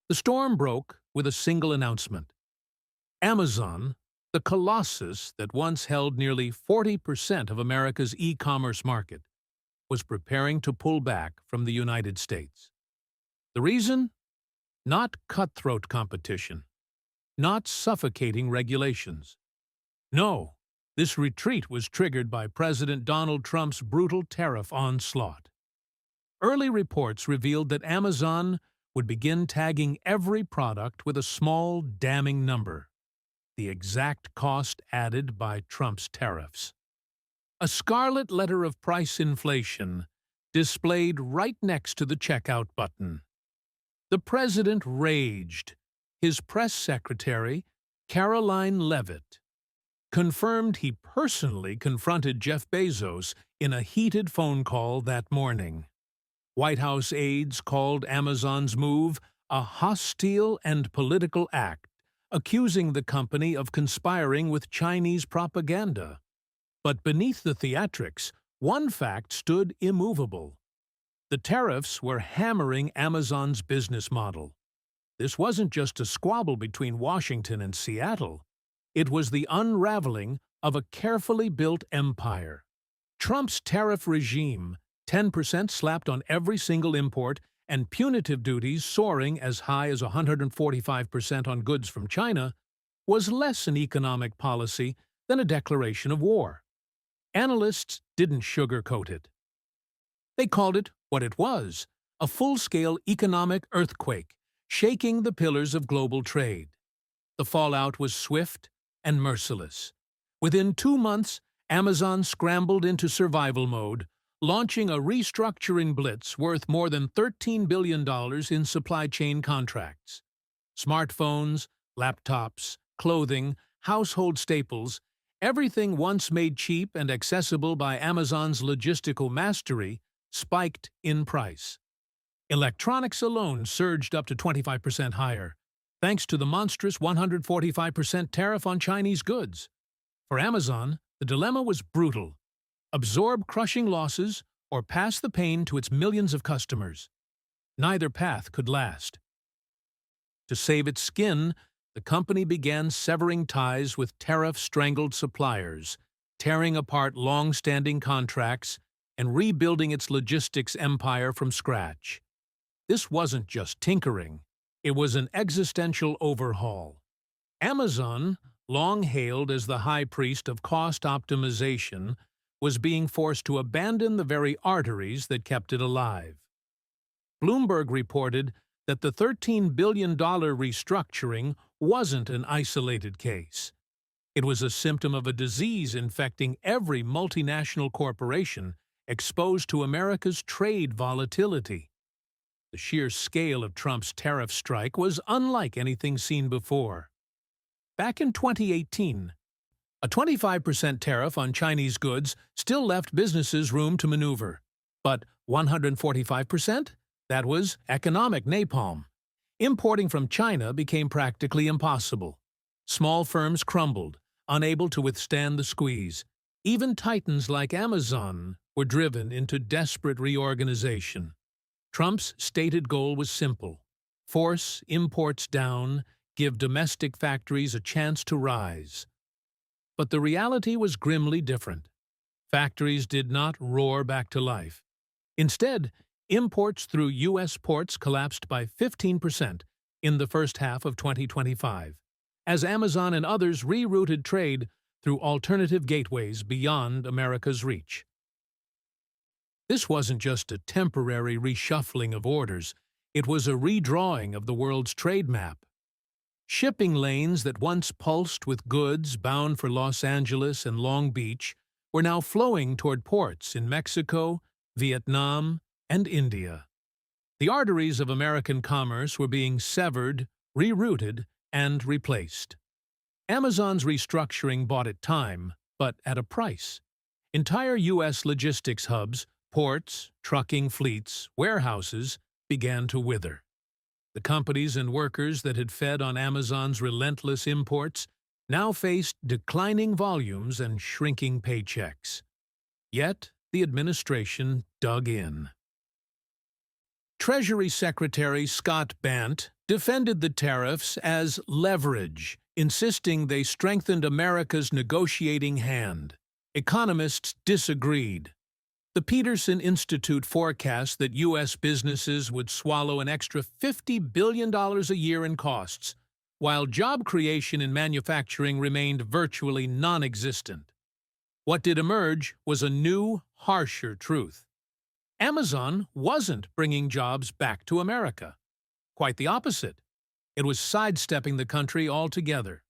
The storm broke with a single announcement. Amazon, the colossus that once held nearly 40% of America's e-commerce market, was preparing to pull back from the United States. The reason? Not cutthroat competition, not suffocating regulations. No, this retreat was triggered by President Donald Trump's brutal tariff onslaught. Early reports revealed that Amazon would begin tagging every product with a small, damning number, the exact cost added by Trump's tariffs. A scarlet letter of price inflation displayed right next to the checkout button. The president raged. His press secretary, Caroline Leavitt, confirmed he personally confronted Jeff Bezos in a heated phone call that morning. White House aides called Amazon's move a hostile and political act, accusing the company of conspiring with Chinese propaganda. But beneath the theatrics, one fact stood immovable. The tariffs were hammering Amazon's business model. This wasn't just a squabble between Washington and Seattle. It was the unraveling of a carefully built empire. Trump's tariff regime, 10% slapped on every single import, and punitive duties soaring as high as 145% on goods from China, was less an economic policy than a declaration of war. Analysts didn't sugarcoat it. They called it what it was, a full-scale economic earthquake, shaking the pillars of global trade. The fallout was swift and merciless. Within 2 months, Amazon scrambled into survival mode, launching a restructuring blitz worth more than $13 billion in supply chain contracts. Smartphones, laptops, clothing, household staples, everything once made cheap and accessible by Amazon's logistical mastery, spiked in price. Electronics alone surged up to 25% higher, thanks to the monstrous 145% tariff on Chinese goods. For Amazon, the dilemma was brutal: absorb crushing losses or pass the pain to its millions of customers. Neither path could last. To save its skin, the company began severing ties with tariff-strangled suppliers, tearing apart long-standing contracts, and rebuilding its logistics empire from scratch. This wasn't just tinkering. It was an existential overhaul. Amazon, long hailed as the high priest of cost optimization, was being forced to abandon the very arteries that kept it alive. Bloomberg reported that the $13 billion restructuring wasn't an isolated case. It was a symptom of a disease infecting every multinational corporation exposed to America's trade volatility. The sheer scale of Trump's tariff strike was unlike anything seen before. Back in 2018, a 25% tariff on Chinese goods still left businesses room to maneuver. But 145%? That was economic napalm. Importing from China became practically impossible. Small firms crumbled, unable to withstand the squeeze. Even titans like Amazon were driven into desperate reorganization. Trump's stated goal was simple: force imports down, give domestic factories a chance to rise. But the reality was grimly different. Factories did not roar back to life. Instead, imports through U.S. ports collapsed by 15% in the first half of 2025, as Amazon and others rerouted trade through alternative gateways beyond America's reach. This wasn't just a temporary reshuffling of orders, it was a redrawing of the world's trade map. Shipping lanes that once pulsed with goods bound for Los Angeles and Long Beach were now flowing toward ports in Mexico, Vietnam, and India. The arteries of American commerce were being severed, rerouted, and replaced. Amazon's restructuring bought it time, but at a price. Entire U.S. logistics hubs, ports, trucking fleets, warehouses began to wither. The companies and workers that had fed on Amazon's relentless imports now faced declining volumes and shrinking paychecks. Yet, the administration dug in. Treasury Secretary Scott Bant, defended the tariffs as leverage, insisting they strengthened America's negotiating hand. Economists disagreed. The Peterson Institute forecast that U.S. businesses would swallow an extra $50 billion a year in costs, while job creation in manufacturing remained virtually non-existent. What did emerge was a new, harsher truth. Amazon wasn't bringing jobs back to America. Quite the opposite. It was sidestepping the country altogether.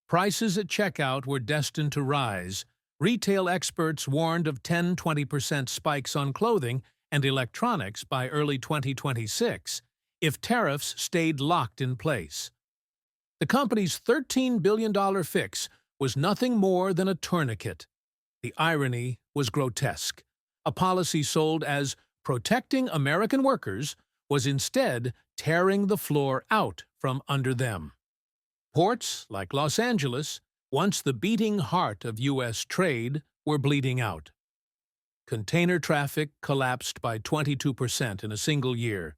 Prices at checkout were destined to rise. Retail experts warned of 10–20% spikes on clothing and electronics by early 2026 if tariffs stayed locked in place. The company's $13 billion fix was nothing more than a tourniquet. The irony was grotesque. A policy sold as protecting American workers was instead tearing the floor out from under them. Ports like Los Angeles, once the beating heart of U.S. trade, were bleeding out. Container traffic collapsed by 22% in a single year,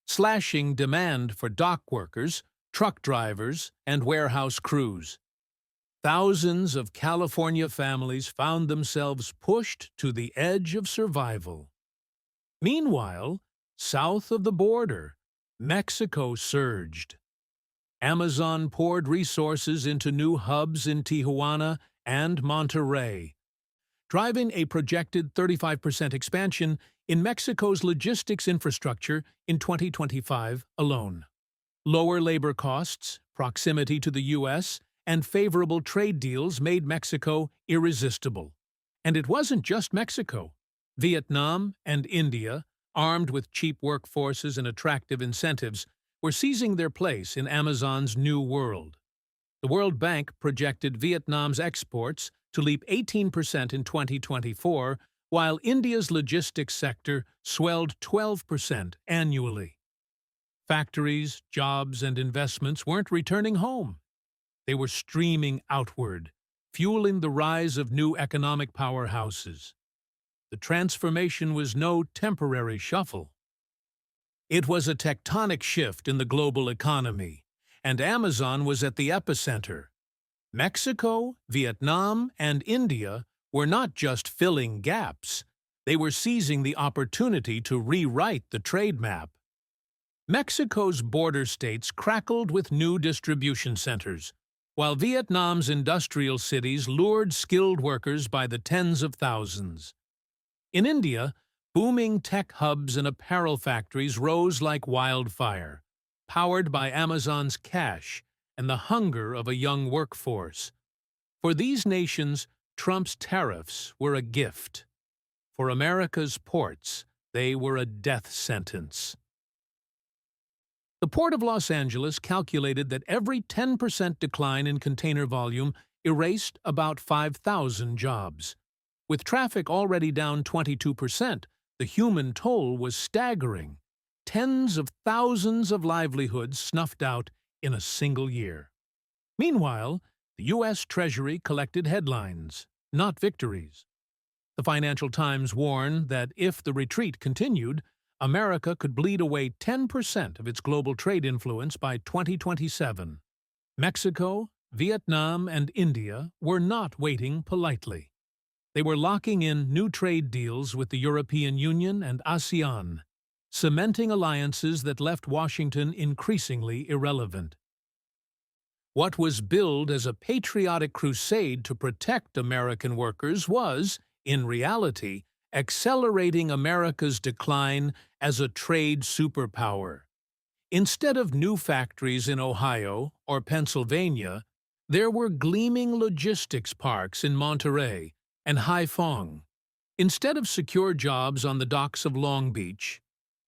slashing demand for dock workers, truck drivers, and warehouse crews. Thousands of California families found themselves pushed to the edge of survival. Meanwhile, south of the border, Mexico surged. Amazon poured resources into new hubs in Tijuana and Monterrey, driving a projected 35% expansion in Mexico's logistics infrastructure in 2025 alone. Lower labor costs, proximity to the U.S., and favorable trade deals made Mexico irresistible. And it wasn't just Mexico. Vietnam and India, armed with cheap workforces and attractive incentives, were seizing their place in Amazon's new world. The World Bank projected Vietnam's exports to leap 18% in 2024, while India's logistics sector swelled 12% annually. Factories, jobs, and investments weren't returning home. They were streaming outward, fueling the rise of new economic powerhouses. The transformation was no temporary shuffle. It was a tectonic shift in the global economy, and Amazon was at the epicenter. Mexico, Vietnam, and India were not just filling gaps. They were seizing the opportunity to rewrite the trade map. Mexico's border states crackled with new distribution centers, while Vietnam's industrial cities lured skilled workers by the tens of thousands. In India, booming tech hubs and apparel factories rose like wildfire, powered by Amazon's cash and the hunger of a young workforce. For these nations, Trump's tariffs were a gift. For America's ports, they were a death sentence. The Port of Los Angeles calculated that every 10% decline in container volume erased about 5,000 jobs. With traffic already down 22%, the human toll was staggering. Tens of thousands of livelihoods snuffed out in a single year. Meanwhile, the U.S. Treasury collected headlines, not victories. The Financial Times warned that if the retreat continued, America could bleed away 10% of its global trade influence by 2027. Mexico, Vietnam, and India were not waiting politely. They were locking in new trade deals with the European Union and ASEAN, cementing alliances that left Washington increasingly irrelevant. What was billed as a patriotic crusade to protect American workers was, in reality, accelerating America's decline as a trade superpower. Instead of new factories in Ohio or Pennsylvania, there were gleaming logistics parks in Monterrey and Haiphong. Instead of secure jobs on the docks of Long Beach,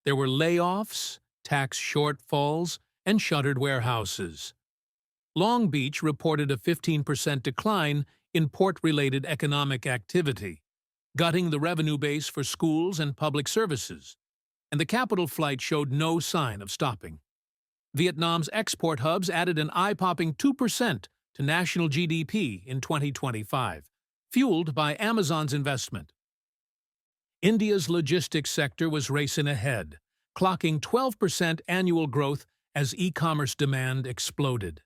there were layoffs, tax shortfalls, and shuttered warehouses. Long Beach reported a 15% decline in port-related economic activity, gutting the revenue base for schools and public services, and the capital flight showed no sign of stopping. Vietnam's export hubs added an eye-popping 2% to national GDP in 2025, fueled by Amazon's investment. India's logistics sector was racing ahead, clocking 12% annual growth as e-commerce demand exploded.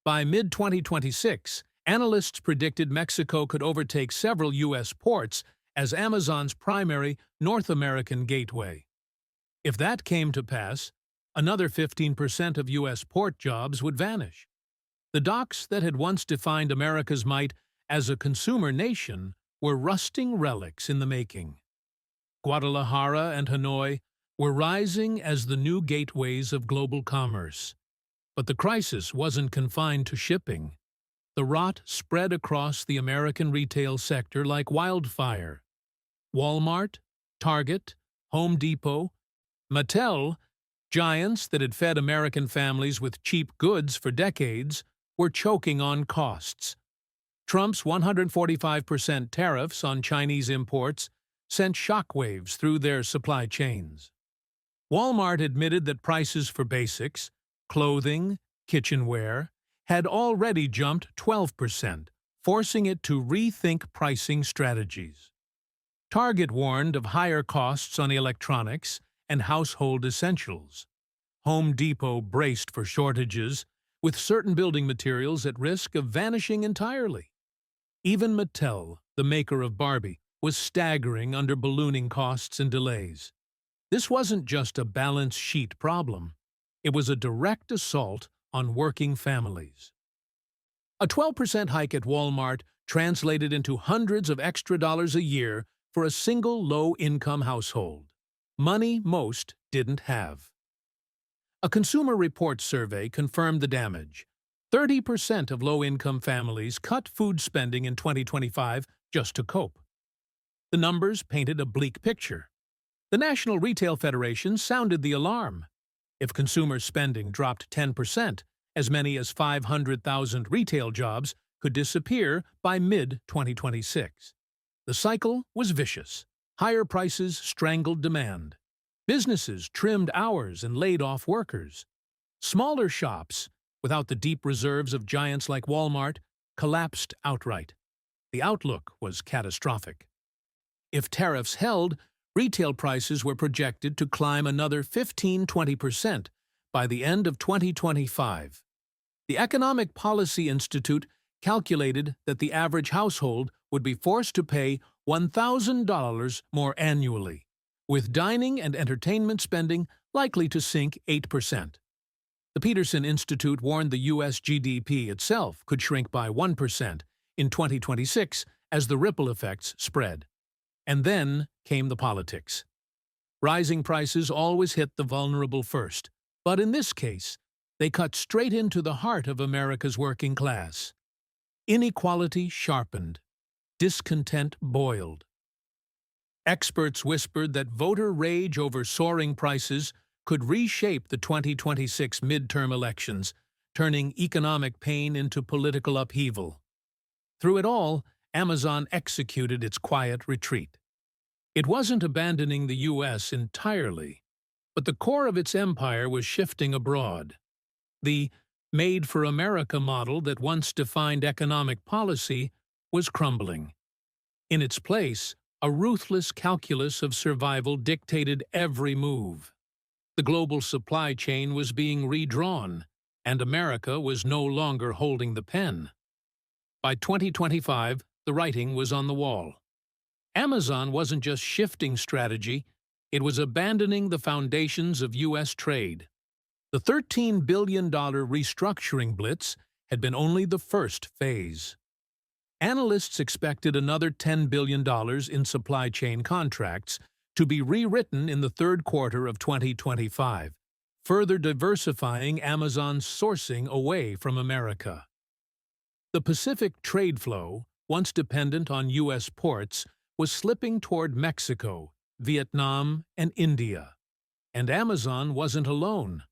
By mid-2026, analysts predicted Mexico could overtake several U.S. ports as Amazon's primary North American gateway. If that came to pass, another 15% of U.S. port jobs would vanish. The docks that had once defined America's might as a consumer nation were rusting relics in the making. Guadalajara and Hanoi were rising as the new gateways of global commerce. But the crisis wasn't confined to shipping. The rot spread across the American retail sector like wildfire. Walmart, Target, Home Depot, Mattel, giants that had fed American families with cheap goods for decades, were choking on costs. Trump's 145% tariffs on Chinese imports sent shockwaves through their supply chains. Walmart admitted that prices for basics, clothing, kitchenware, had already jumped 12%, forcing it to rethink pricing strategies. Target warned of higher costs on electronics and household essentials. Home Depot braced for shortages, with certain building materials at risk of vanishing entirely. Even Mattel, the maker of Barbie, was staggering under ballooning costs and delays. This wasn't just a balance sheet problem. It was a direct assault on working families. A 12% hike at Walmart translated into hundreds of extra dollars a year for a single low-income household. Money most didn't have. A Consumer Reports survey confirmed the damage. 30% of low-income families cut food spending in 2025 just to cope. The numbers painted a bleak picture. The National Retail Federation sounded the alarm. If consumer spending dropped 10%, as many as 500,000 retail jobs could disappear by mid-2026. The cycle was vicious. Higher prices strangled demand. Businesses trimmed hours and laid off workers. Smaller shops, without the deep reserves of giants like Walmart, collapsed outright. The outlook was catastrophic. If tariffs held, retail prices were projected to climb another 15–20% by the end of 2025. The Economic Policy Institute calculated that the average household would be forced to pay $1,000 more annually, with dining and entertainment spending likely to sink 8%. The Peterson Institute warned the U.S. GDP itself could shrink by 1% in 2026 as the ripple effects spread. And then came the politics. Rising prices always hit the vulnerable first, but in this case, they cut straight into the heart of America's working class. Inequality sharpened. Discontent boiled. Experts whispered that voter rage over soaring prices could reshape the 2026 midterm elections, turning economic pain into political upheaval. Through it all, Amazon executed its quiet retreat. It wasn't abandoning the U.S. entirely, but the core of its empire was shifting abroad. The Made for America model that once defined economic policy was crumbling. In its place, a ruthless calculus of survival dictated every move. The global supply chain was being redrawn, and America was no longer holding the pen. By 2025, the writing was on the wall. Amazon wasn't just shifting strategy, it was abandoning the foundations of U.S. trade. The $13 billion restructuring blitz had been only the first phase. Analysts expected another $10 billion in supply chain contracts to be rewritten in the third quarter of 2025, further diversifying Amazon's sourcing away from America. The Pacific trade flow, once dependent on U.S. ports, was slipping toward Mexico, Vietnam, and India. And Amazon wasn't alone.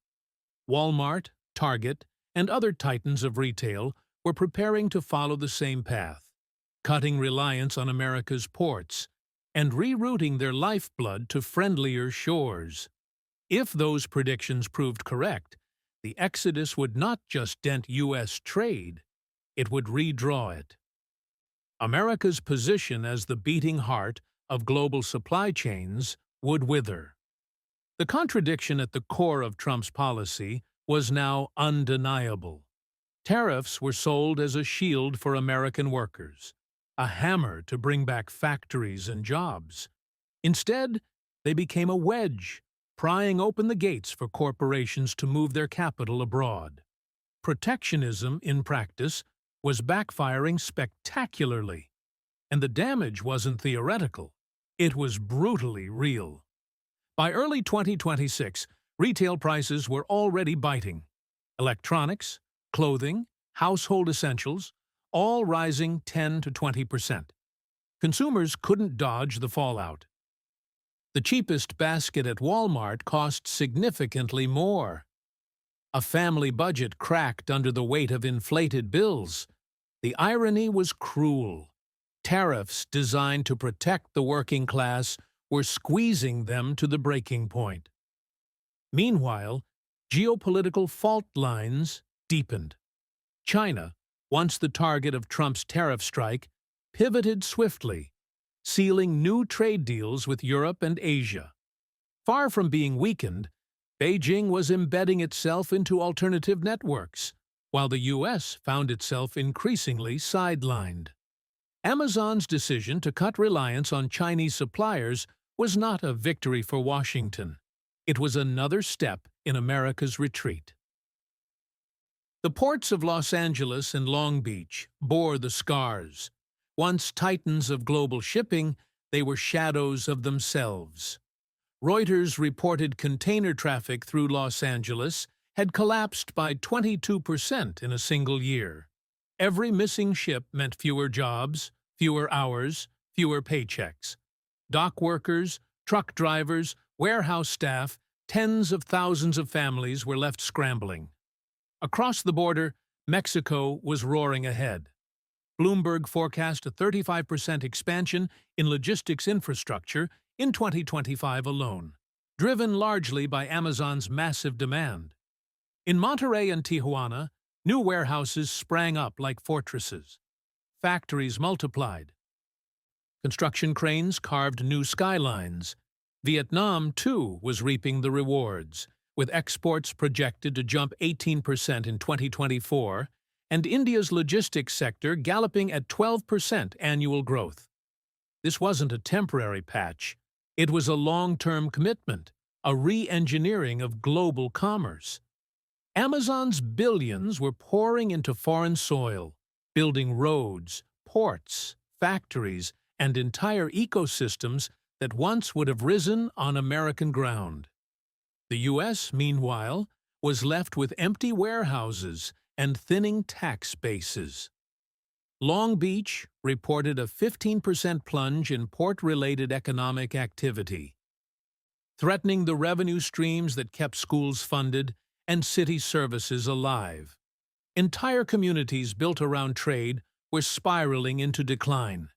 Walmart, Target, and other titans of retail were preparing to follow the same path, cutting reliance on America's ports and rerouting their lifeblood to friendlier shores. If those predictions proved correct, the exodus would not just dent U.S. trade, it would redraw it. America's position as the beating heart of global supply chains would wither. The contradiction at the core of Trump's policy was now undeniable. Tariffs were sold as a shield for American workers, a hammer to bring back factories and jobs. Instead, they became a wedge, prying open the gates for corporations to move their capital abroad. Protectionism, in practice, was backfiring spectacularly. And the damage wasn't theoretical. It was brutally real. By early 2026, retail prices were already biting. Electronics, clothing, household essentials, all rising 10 to 20%. Consumers couldn't dodge the fallout. The cheapest basket at Walmart cost significantly more. A family budget cracked under the weight of inflated bills. The irony was cruel. Tariffs designed to protect the working class were squeezing them to the breaking point. Meanwhile, geopolitical fault lines deepened. China, once the target of Trump's tariff strike, pivoted swiftly, sealing new trade deals with Europe and Asia. Far from being weakened, Beijing was embedding itself into alternative networks, while the U.S. found itself increasingly sidelined. Amazon's decision to cut reliance on Chinese suppliers was not a victory for Washington. It was another step in America's retreat. The ports of Los Angeles and Long Beach bore the scars. Once titans of global shipping, they were shadows of themselves. Reuters reported container traffic through Los Angeles had collapsed by 22% in a single year. Every missing ship meant fewer jobs, fewer hours, fewer paychecks. Dock workers, truck drivers, warehouse staff, tens of thousands of families were left scrambling. Across the border, Mexico was roaring ahead. Bloomberg forecast a 35% expansion in logistics infrastructure in 2025 alone, driven largely by Amazon's massive demand. In Monterrey and Tijuana, new warehouses sprang up like fortresses. Factories multiplied. Construction cranes carved new skylines. Vietnam, too, was reaping the rewards, with exports projected to jump 18% in 2024, and India's logistics sector galloping at 12% annual growth. This wasn't a temporary patch. It was a long-term commitment, a re-engineering of global commerce. Amazon's billions were pouring into foreign soil, building roads, ports, factories, and entire ecosystems that once would have risen on American ground. The U.S., meanwhile, was left with empty warehouses and thinning tax bases. Long Beach reported a 15% plunge in port-related economic activity, threatening the revenue streams that kept schools funded and city services alive. Entire communities built around trade were spiraling into decline.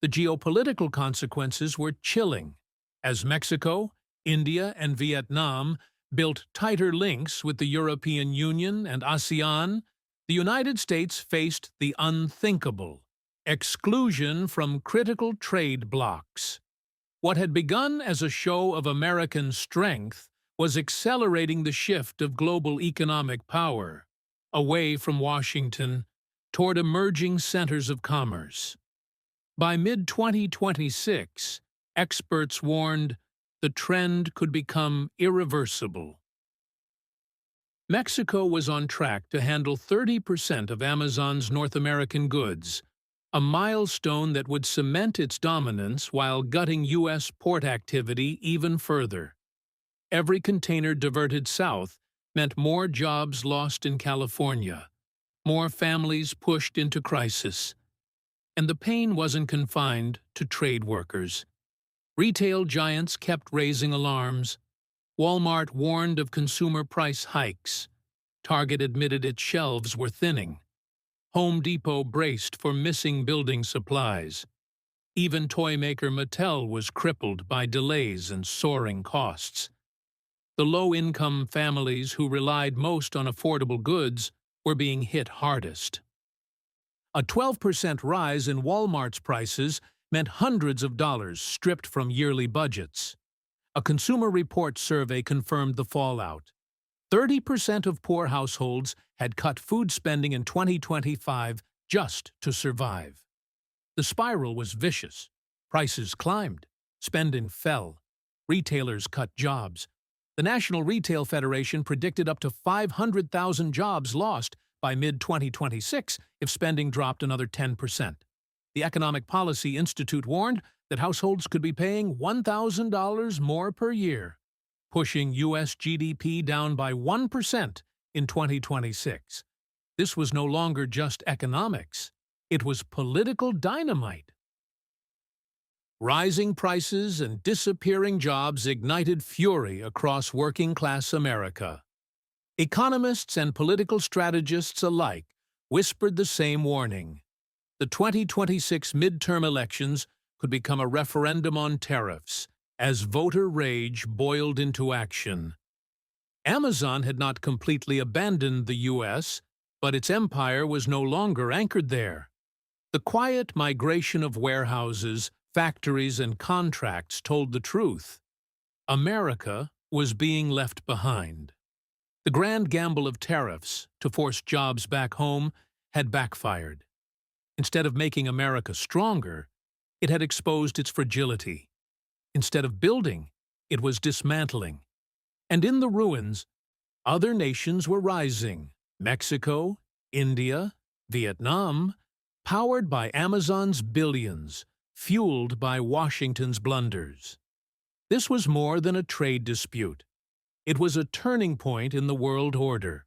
The geopolitical consequences were chilling, as Mexico, India, and Vietnam built tighter links with the European Union and ASEAN. The United States faced the unthinkable: exclusion from critical trade blocs. What had begun as a show of American strength was accelerating the shift of global economic power, away from Washington toward emerging centers of commerce. By mid-2026, experts warned the trend could become irreversible. Mexico was on track to handle 30% of Amazon's North American goods, a milestone that would cement its dominance while gutting U.S. port activity even further. Every container diverted south meant more jobs lost in California, more families pushed into crisis. And the pain wasn't confined to trade workers. Retail giants kept raising alarms. Walmart warned of consumer price hikes. Target admitted its shelves were thinning. Home Depot braced for missing building supplies. Even toy maker Mattel was crippled by delays and soaring costs. The low-income families who relied most on affordable goods were being hit hardest. A 12% rise in Walmart's prices meant hundreds of dollars stripped from yearly budgets. A Consumer Reports survey confirmed the fallout. 30% of poor households had cut food spending in 2025 just to survive. The spiral was vicious. Prices climbed, spending fell, retailers cut jobs. The National Retail Federation predicted up to 500,000 jobs lost by mid-2026 if spending dropped another 10%. The Economic Policy Institute warned that households could be paying $1,000 more per year, pushing U.S. GDP down by 1% in 2026. This was no longer just economics. It was political dynamite. Rising prices and disappearing jobs ignited fury across working-class America. Economists and political strategists alike whispered the same warning. The 2026 midterm elections could become a referendum on tariffs as voter rage boiled into action. Amazon had not completely abandoned the U.S., but its empire was no longer anchored there. The quiet migration of warehouses, factories, and contracts told the truth. America was being left behind. The grand gamble of tariffs to force jobs back home had backfired. Instead of making America stronger, it had exposed its fragility. Instead of building, it was dismantling. And in the ruins, other nations were rising: Mexico, India, Vietnam, powered by Amazon's billions, fueled by Washington's blunders. This was more than a trade dispute. It was a turning point in the world order.